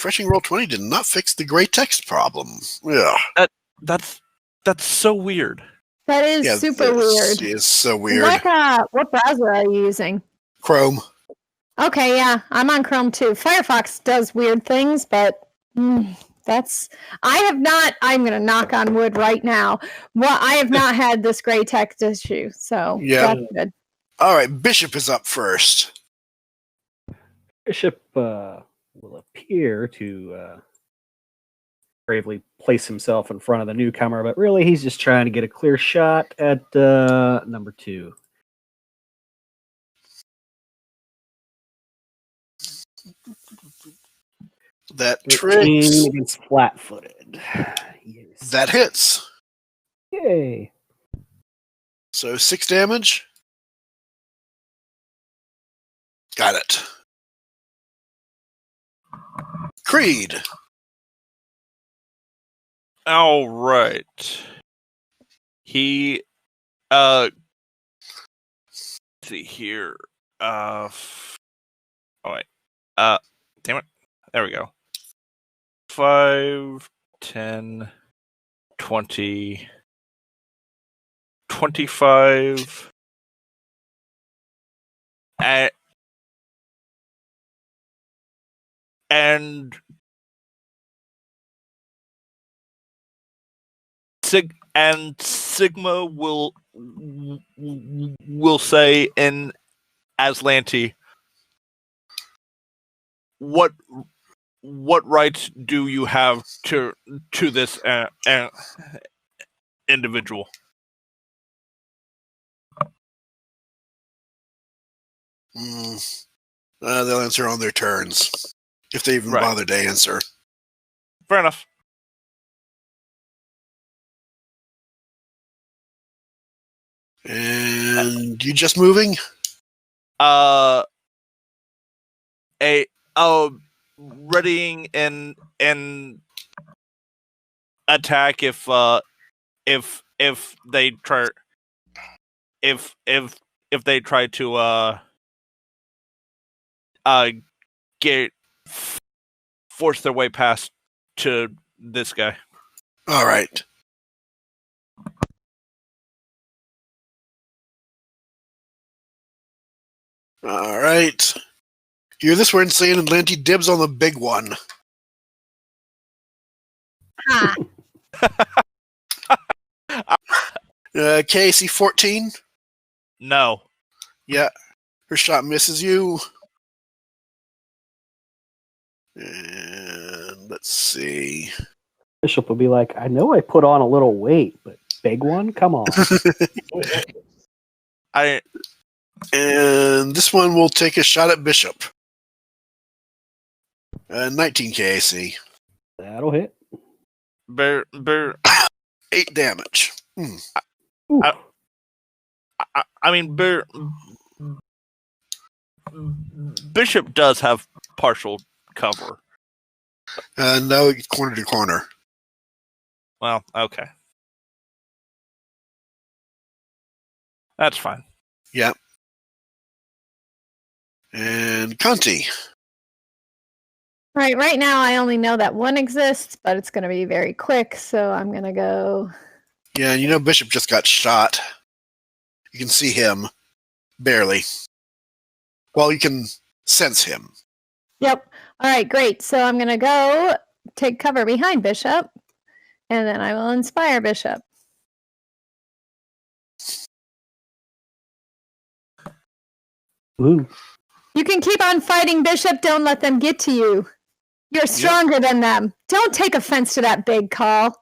refreshing roll 20 did not fix the gray text problem. Yeah. That's so weird. That is super weird. It is so weird. What browser are you using? Chrome. Okay, yeah, I'm on Chrome too. Firefox does weird things, but I'm going to knock on wood right now. Well, I have not had this gray text issue, so that's good. All right, Bishop is up first. Bishop will appear to bravely place himself in front of the newcomer, but really he's just trying to get a clear shot at number 2. That tricks. Against flat-footed. Yes. That hits. Yay. So 6 damage. Got it. Creed. All right. He, let's see here. Oh wait. Damn it. There we go. 5, 10, 20, 25, and Sigma will say in Aslanti, what rights do you have to this individual? They'll answer on their turns, if they even bother to answer. Fair enough. And you just moving? Readying and attack if they try they try to force their way past to this guy. All right. All right. Hear this? We're insane, and Lanty dibs on the big one. KC 14? No. Yeah. Her shot misses you. And let's see. Bishop will be like, I know I put on a little weight, but big one? Come on. And this one will take a shot at Bishop. 19 KAC. That'll hit. 8 damage. I mean, Bishop does have partial cover. No, corner to corner. Well, okay. That's fine. Yep. And Conti. Right now I only know that one exists, but it's going to be very quick, so I'm going to go... Yeah, and you know Bishop just got shot. You can see him. Barely. Well, you can sense him. Yep. All right, great. So I'm going to go take cover behind Bishop, and then I will inspire Bishop. Ooh. You can keep on fighting, Bishop. Don't let them get to you. You're stronger than them. Don't take offense to that big call.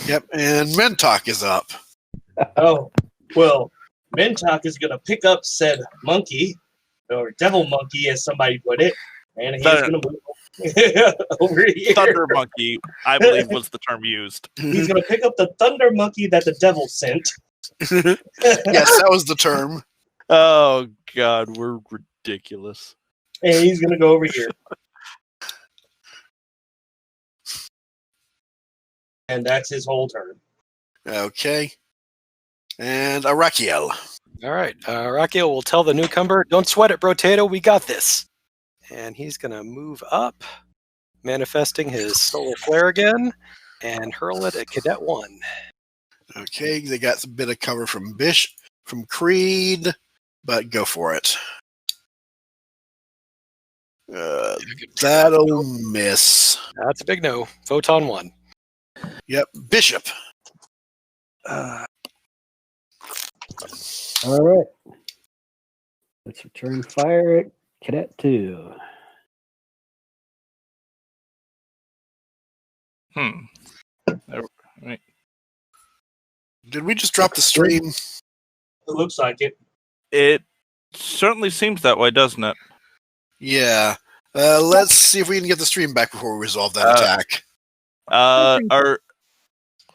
Yep, and Mentok is up. Oh, well, Mentok is going to pick up said monkey, or devil monkey, as somebody put it, and he's going to move over here. Thunder monkey, I believe, was the term used. He's going to pick up the thunder monkey that the devil sent. Yes, that was the term. Oh, God, we're ridiculous. And he's going to go over here. And that's his whole turn. Okay. And Arakiel. All right. Arakiel will tell the newcomer, don't sweat it, Brotato. We got this. And he's going to move up, manifesting his solar flare again and hurl it at Cadet 1. Okay, they got a bit of cover from Creed, but go for it. That'll miss. That's a big no. Photon 1. Yep, Bishop. All right. Let's return fire at Cadet 2. Right. Did we just drop the stream? It looks like it. It certainly seems that way, doesn't it? Yeah. Let's see if we can get the stream back before we resolve that attack. Our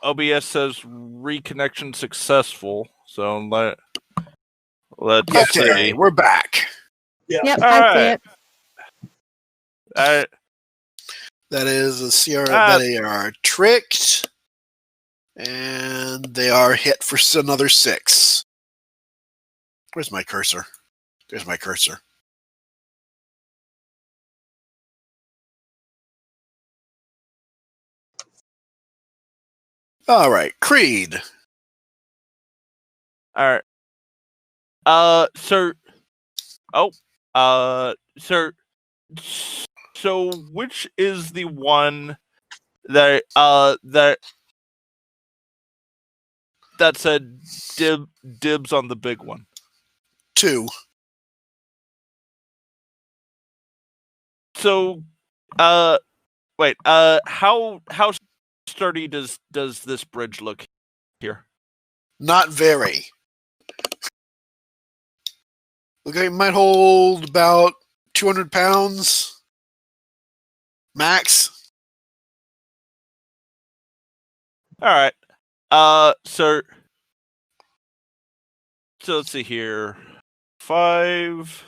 OBS says reconnection successful. So let's Okay, see. we're back. Yeah. Yep, All I right. see it. That is a CR. They are tricked, and they are hit for another 6. Where's my cursor? There's my cursor. All right, Creed. All right. Sir. Oh. Sir. So, which is the one that said dibs on the big one? 2. So, wait. How sturdy does this bridge look here? Not very. Look like it might hold about 200 pounds. Max. All right. So let's see here. 5,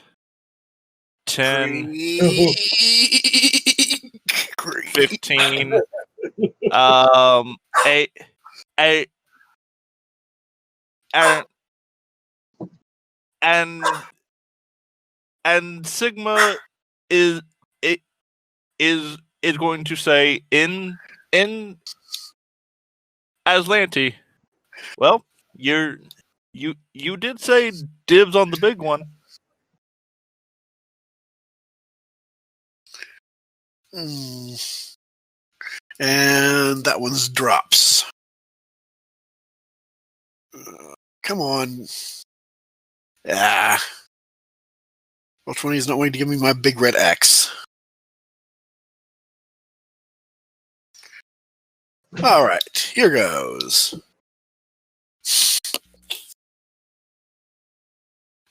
10, Creed. 15. 8. And Sigma is going to say in Aslanti. Well, you did say dibs on the big one. And that one's drops. Come on. Which one is not wanting to give me my big red X? All right, here goes.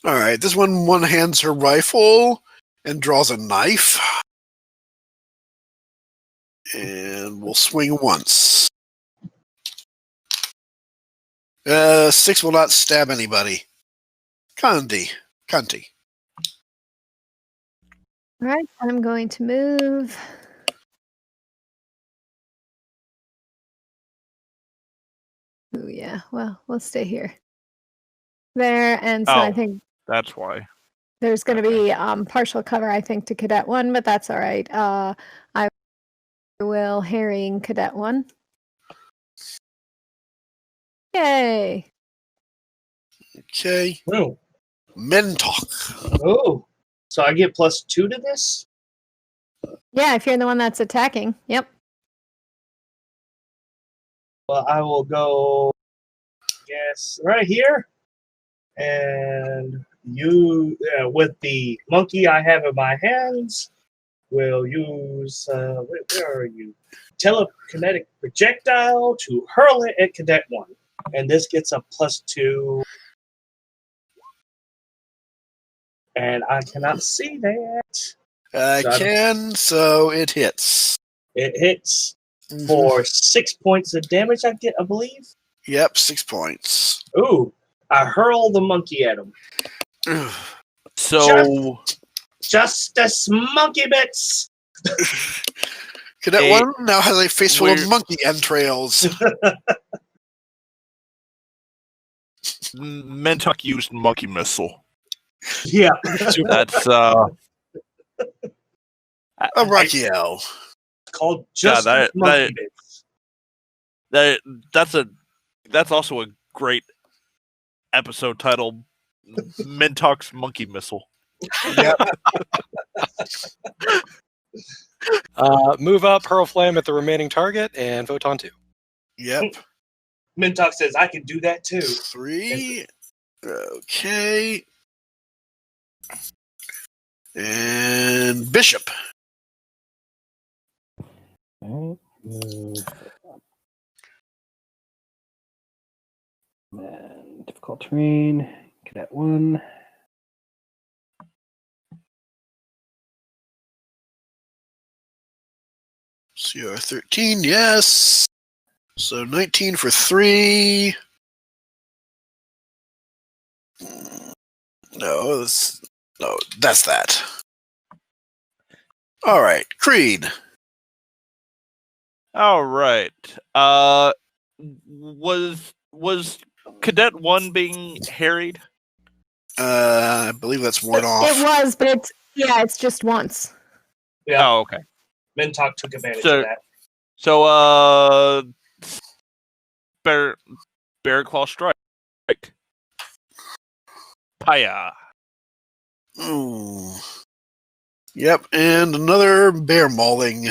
All right, this one hands her rifle and draws a knife. And we'll swing once. 6 will not stab anybody. Cunty. All right, I'm going to move. Oh yeah, well, we'll stay here. There, and so I think that's why. There's going to be partial cover, I think, to Cadet 1, but that's all right. I will harrying Cadet 1. Yay! Okay. Oh. Mentok. Oh. So I get +2 to this? Yeah, if you're the one that's attacking. Yep. Well, I will go, yes, right here. And you, with the monkey I have in my hands, will use, where are you? Telekinetic projectile to hurl it at Cadet 1. And this gets a +2. And I cannot see that. I can, so it hits. It hits for 6 points of damage, I believe. Yep, 6 points. Ooh, I hurl the monkey at him. So Justice monkey bits. Cadet 1 now has a face full of monkey entrails. Mentok used monkey missile. Yeah. That's Arakiel. called just Monkey Bits. That's also a great episode title. Mentok's Monkey Missile. Yep. Move up, hurl flame at the remaining target, and photon 2. Yep. Mentok says, I can do that too. 3. Okay. And Bishop. Alright, move. And difficult terrain, cadet 1. CR13, yes. So 19 for 3. No, that's that. All right, Creed. All right. Was Cadet 1 being harried? I believe that's worn off. It was, but it's just once. Yeah, Oh, okay. Mentok took advantage of that. So, Bear Claw Strike. Paya. Ooh. Yep, and another bear mauling.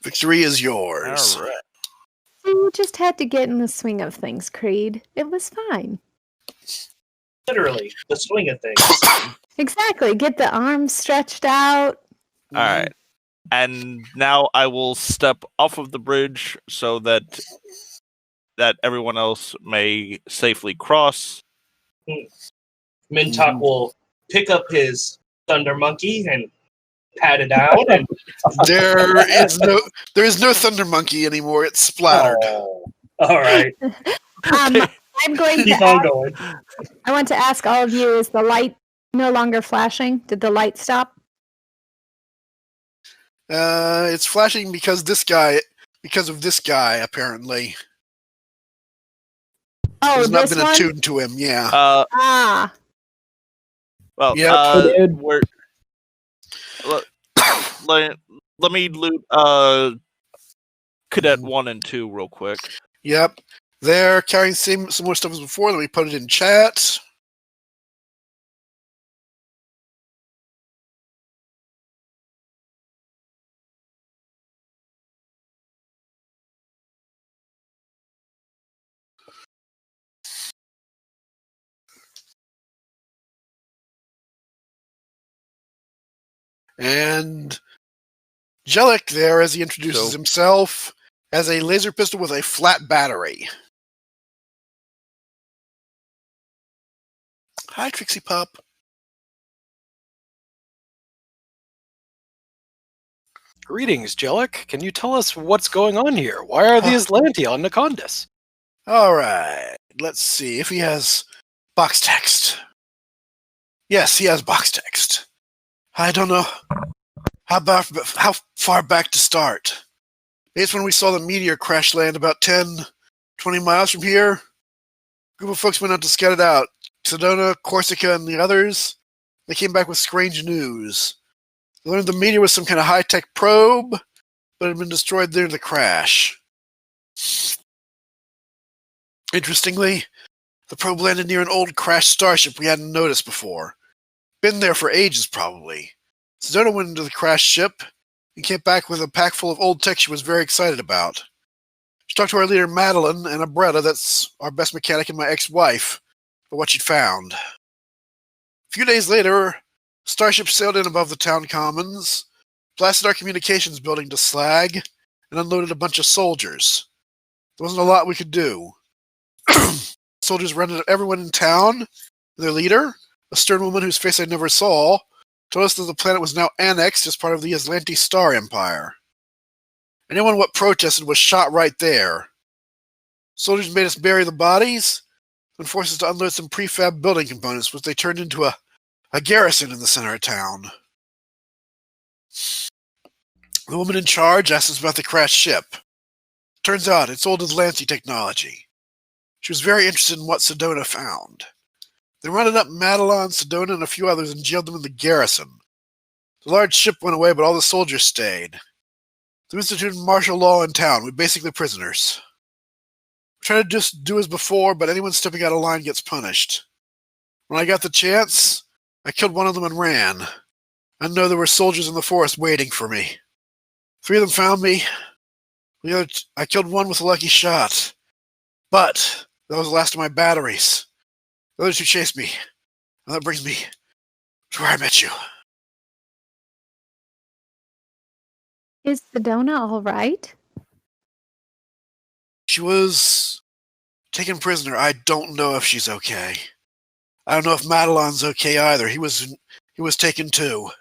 Victory is yours. All right. You just had to get in the swing of things, Creed. It was fine. Literally, the swing of things. Exactly. Get the arms stretched out. All right. And now I will step off of the bridge so that everyone else may safely cross. Mentok will pick up his thunder monkey and pat it down. And There is no thunder monkey anymore. It's splattered. oh, all right, I'm going to keep on ask, going. I want to ask all of you, is the light no longer flashing? Did the light stop? It's flashing because of this guy, apparently. Oh, There's not this been one? attuned to him, yeah. Well, Yep. let me loot Cadet 1 and 2 real quick. Yep. They're carrying similar stuff as before. Let me put it in chat. And Jellic there, as he introduces himself, has a laser pistol with a flat battery. Hi, Trixie Pup. Greetings, Jellic. Can you tell us what's going on here? Why are these Lanti on Nacondas? All right. Let's see if he has box text. Yes, he has box text. I don't know how far back to start. It's when we saw the meteor crash land about 10, 20 miles from here. A group of folks went out to scout it out. Sedona, Corsica, and the others. They came back with strange news. They learned the meteor was some kind of high-tech probe, but it had been destroyed during the crash. Interestingly, the probe landed near an old crashed starship we hadn't noticed before. Been there for ages, probably. Sedona went into the crashed ship and came back with a pack full of old tech she was very excited about. She talked to our leader, Madeline, and Abretta, that's our best mechanic and my ex-wife, about what she'd found. A few days later, starship sailed in above the town commons, blasted our communications building to slag, and unloaded a bunch of soldiers. There wasn't a lot we could do. Soldiers rented everyone in town. Their leader, a stern woman whose face I never saw, told us that the planet was now annexed as part of the Aslanti Star Empire. Anyone what protested was shot right there. Soldiers made us bury the bodies and forced us to unload some prefab building components, which they turned into a garrison in the center of town. The woman in charge asked us about the crashed ship. Turns out it's old Atlanti technology. She was very interested in what Sedona found. They rounded up Madelon, Sedona, and a few others and jailed them in the garrison. The large ship went away, but all the soldiers stayed. They instituted martial law in town. We're basically prisoners. We try to just do as before, but anyone stepping out of line gets punished. When I got the chance, I killed one of them and ran. I know there were soldiers in the forest waiting for me. 3 of them found me. I killed one with a lucky shot. But that was the last of my batteries. The other 2 chased me. And that brings me to where I met you. Is Sedona all right? She was taken prisoner. I don't know if she's okay. I don't know if Madelon's okay either. He was taken too.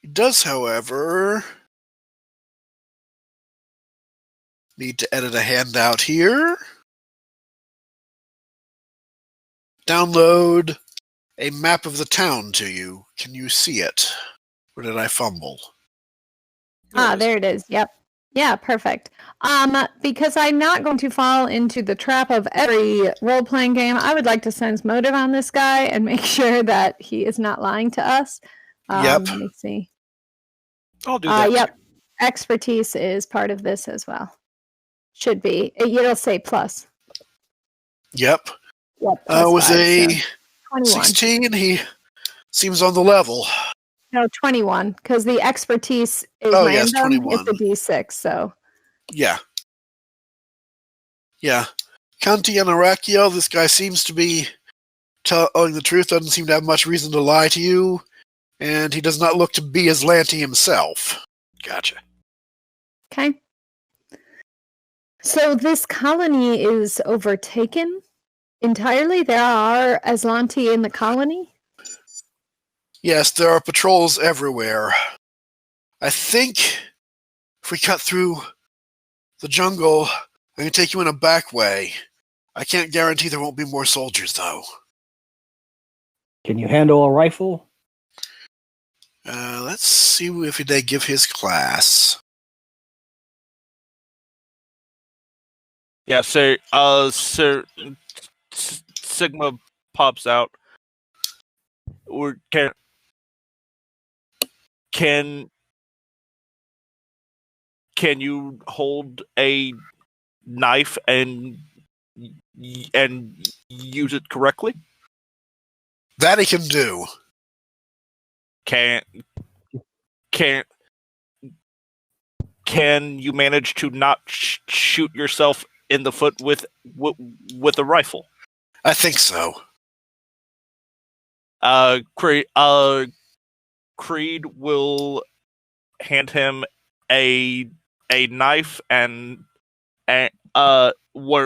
He does, however, need to edit a handout here. Download a map of the town to you. Can you see it? Or did I fumble? There it is. Yep. Yeah, perfect. Because I'm not going to fall into the trap of every role-playing game, I would like to sense motive on this guy and make sure that he is not lying to us. Yep. Let me see. I'll do that. Yep. Expertise is part of this as well. Should be. It'll say plus. Yep. Yep. With 5, a so 21. 16, he seems on the level. No, 21, because the expertise is yes, random. 21. It's a D6, so. Yeah. Yeah. Kanti and Arakiel, this guy seems to be telling the truth, doesn't seem to have much reason to lie to you, and he does not look to be Aslanti himself. Gotcha. Okay. So this colony is overtaken entirely? There are Aslanti in the colony? Yes, there are patrols everywhere. I think if we cut through the jungle, I can take you in a back way. I can't guarantee there won't be more soldiers, though. Can you handle a rifle? Let's see if they give his class. Yeah, so Sigma pops out. Or can you hold a knife and use it correctly? That he can do. Can you manage to not shoot yourself in the foot with a rifle? I think so. Creed will hand him a knife and one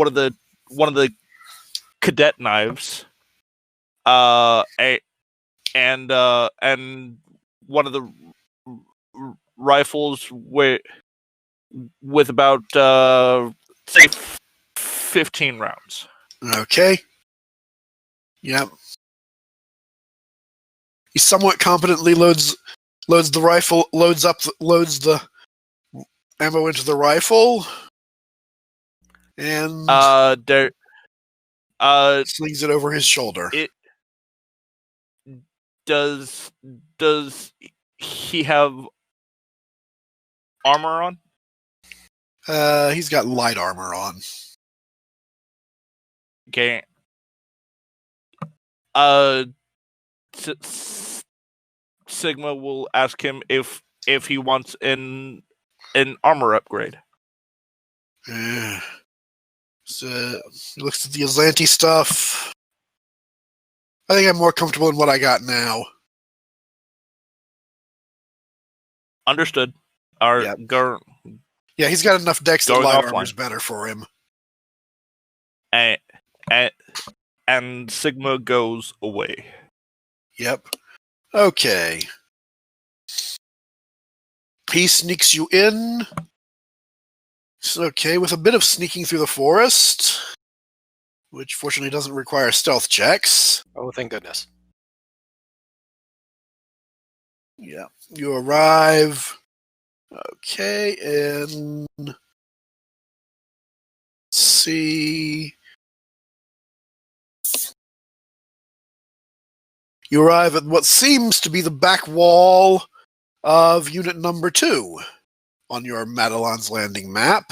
of the cadet knives, and one of the rifles with about say 15 rounds. Okay. Yep. He somewhat competently loads the rifle, loads the ammo into the rifle, and slings it over his shoulder. Does he have armor on? He's got light armor on. Okay. Sigma will ask him if he wants an armor upgrade. So he looks at the Aslanti stuff. I think I'm more comfortable in what I got now. Understood. Yep. Yeah, he's got enough decks that light armor's better for him. And Sigma goes away. Yep. Okay. He sneaks you in. It's okay, with a bit of sneaking through the forest, which fortunately doesn't require stealth checks. Oh, thank goodness. Yeah. You arrive. Okay, and see. You arrive at what seems to be the back wall of unit number 2 on your Madelon's Landing map.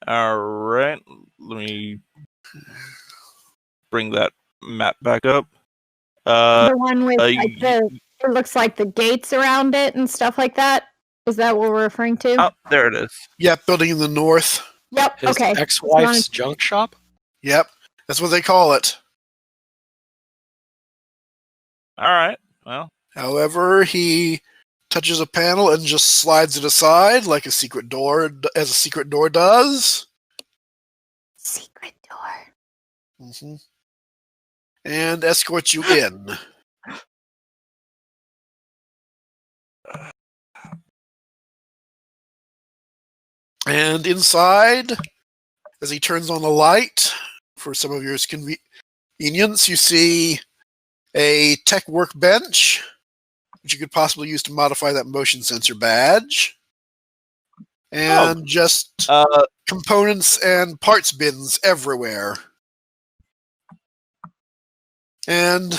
All right, let me bring that map back up. The one with like y- it looks like the gates around it and stuff like that. Is that what we're referring to? Oh, there it is. Yep, building in the north. Yep. His Okay. ex-wife's junk shop? Yep, that's what they call it. All right. Well, However, he touches a panel and just slides it aside like a secret door, as a secret door does. Secret door. Mm-hmm. And escorts you in. And inside, as he turns on the light, for some of your convenience, you see a tech workbench, which you could possibly use to modify that motion sensor badge. And just components and parts bins everywhere. And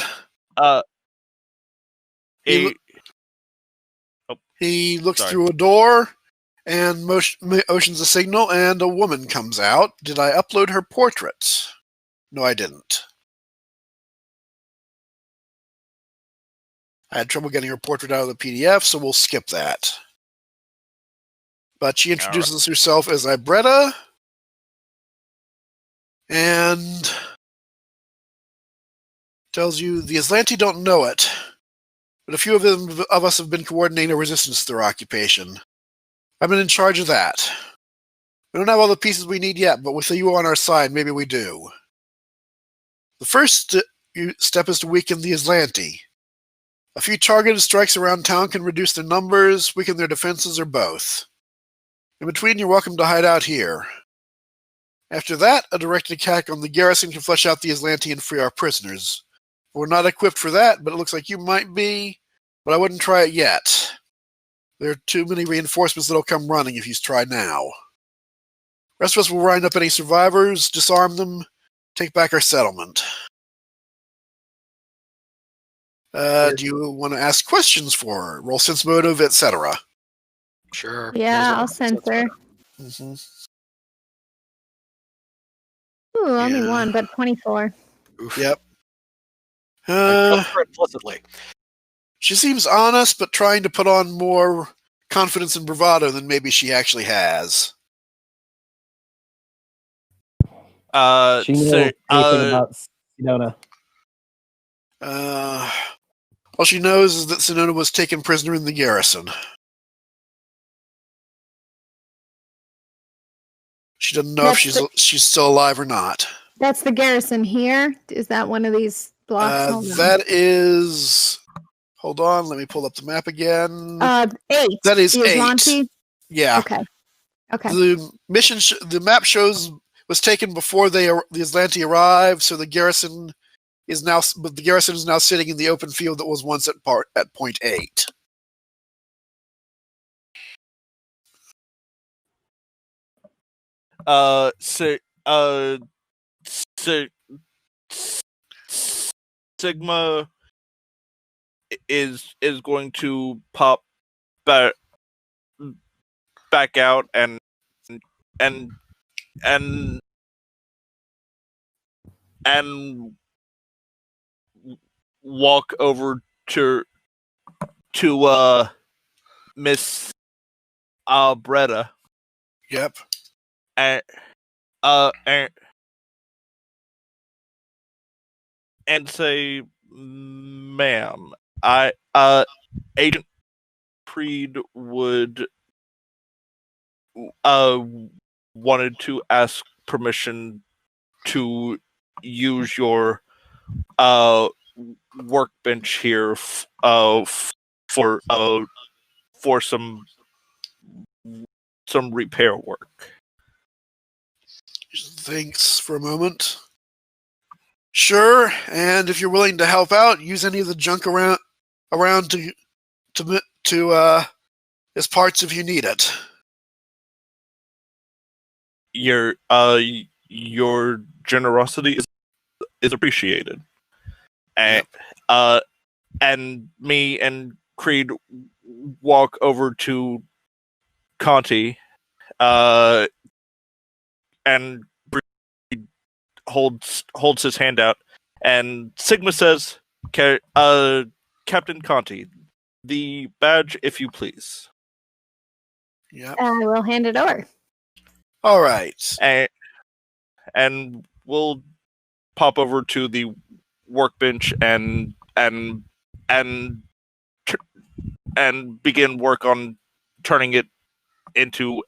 he looks through a door and motions a signal, and a woman comes out. Did I upload her portrait? No, I didn't. I had trouble getting her portrait out of the PDF, so we'll skip that. But she introduces herself as Ibretta, and tells you the Aslanti don't know it, but a few of us have been coordinating a resistance to their occupation. I've been in charge of that. We don't have all the pieces we need yet, but with you on our side, maybe we do. The first step is to weaken the Aslanti. A few targeted strikes around town can reduce their numbers, weaken their defenses, or both. In between, you're welcome to hide out here. After that, a direct attack on the garrison can flush out the Aslanti and free our prisoners. We're not equipped for that, but it looks like you might be, but I wouldn't try it yet. There are too many reinforcements that'll come running if you try now. The rest of us will round up any survivors, disarm them, take back our settlement. Do you want to ask questions for her? Roll sense motive, etc. Sure. Yeah, I'll censor. Mm-hmm. Ooh, only one, but 24. Oof. Yep. I trust her implicitly. She seems honest, but trying to put on more confidence and bravado than maybe she actually has. She knows anything about Sinona. All she knows is that Sinona was taken prisoner in the garrison. She doesn't know if she's still alive or not. That's the garrison here? Is that one of these blocks? That is... Hold on, let me pull up the map again. 8. That is the 8. Aslanti? Yeah. Okay. The mission, the map shows was taken before the Aslanti arrived, so the garrison is now sitting in the open field that was once at point 8. Sigma is going to pop back out and walk over to Miss Bretta. Yep. And say, ma'am, Agent Creed would wanted to ask permission to use your workbench here for some repair work. Thanks for a moment. Sure, and if you're willing to help out, use any of the junk around to as parts if you need it. your generosity is appreciated. And me and Creed walk over to Conti, and Creed holds his hand out, and Sigma says, Captain Conti, the badge, if you please. Yep. I will hand it over. All right. And we'll pop over to the workbench and begin work on turning it into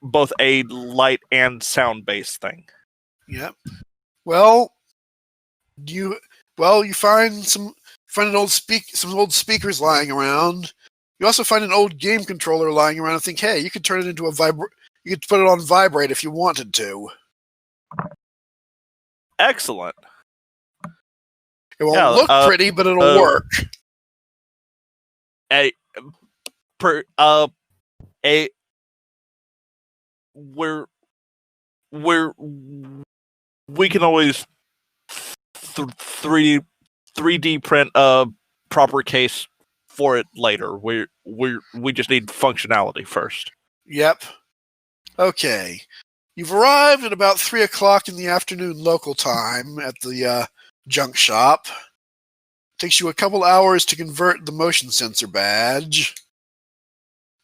both a light and sound based thing. Yep. Well, you find some some old speakers lying around. You also find an old game controller lying around and think, hey, you could turn it into you could put it on vibrate if you wanted to. Excellent. It won't look pretty, but it'll work. We can always 3D print a proper case for it later. We just need functionality first. Yep. Okay. You've arrived at about 3 o'clock in the afternoon local time at the junk shop. Takes you a couple hours to convert the motion sensor badge.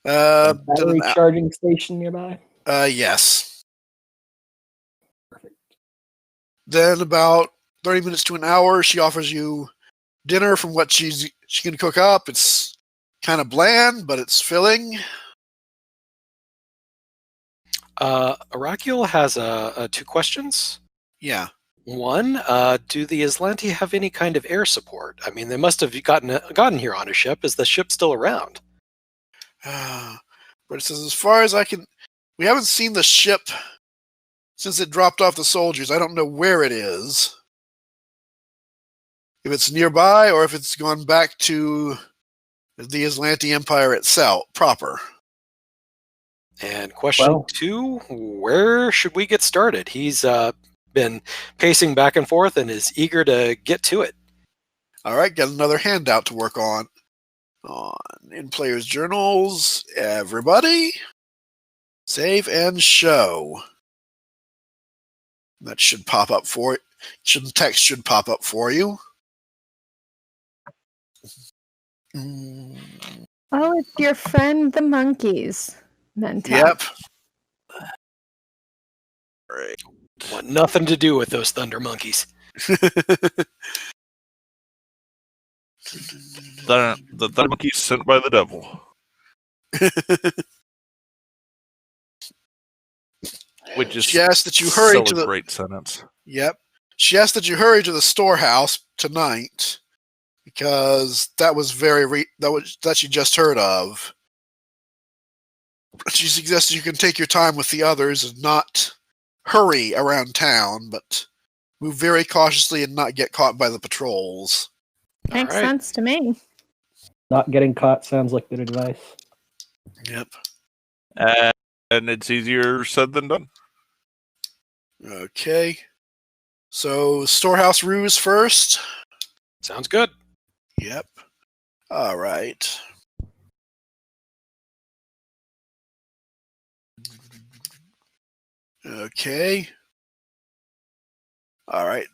Battery charging station nearby? Yes. Perfect. Then about 30 minutes to an hour, she offers you dinner from what she's going to cook up. It's kind of bland, but it's filling. Arakiel has 2 questions. Yeah. One, do the Aslanti have any kind of air support? I mean, they must have gotten here on a ship. Is the ship still around? But it says, as far as I can... We haven't seen the ship since it dropped off the soldiers. I don't know where it is. If it's nearby or if it's gone back to the Aslanti Empire itself, proper. And question 2, where should we get started? He's been pacing back and forth and is eager to get to it. All right, got another handout to work on. In players' journals, everybody, save and show. That should pop up for it. Text should pop up for you. Oh, it's your friend the monkeys. Mentok. Yep. Right. Want nothing to do with those thunder monkeys. The monkeys sent by the devil. Which is she asked that you hurry to the great sentence. Yep. She asked that you hurry to the storehouse tonight because that was that she just heard of. She suggested you can take your time with the others and not hurry around town, but move very cautiously and not get caught by the patrols. Makes sense to me. Not getting caught sounds like good advice. Yep. And it's easier said than done. Okay. So, storehouse ruse first. Sounds good. Yep. All right. Okay. All right.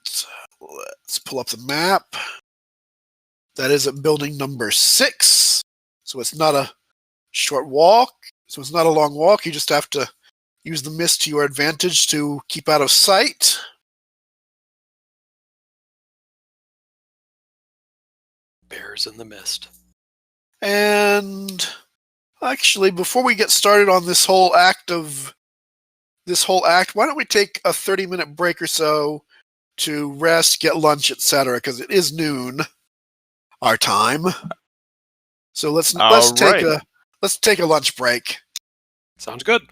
Let's pull up the map. That is at building number 6. So it's not a short walk. So it's not a long walk. You just have to use the mist to your advantage to keep out of sight. Bears in the mist. And actually, before we get started on this whole act, why don't we take a 30-minute break or so to rest, get lunch, etc., because it is noon our time. So let's take a lunch break. Sounds good.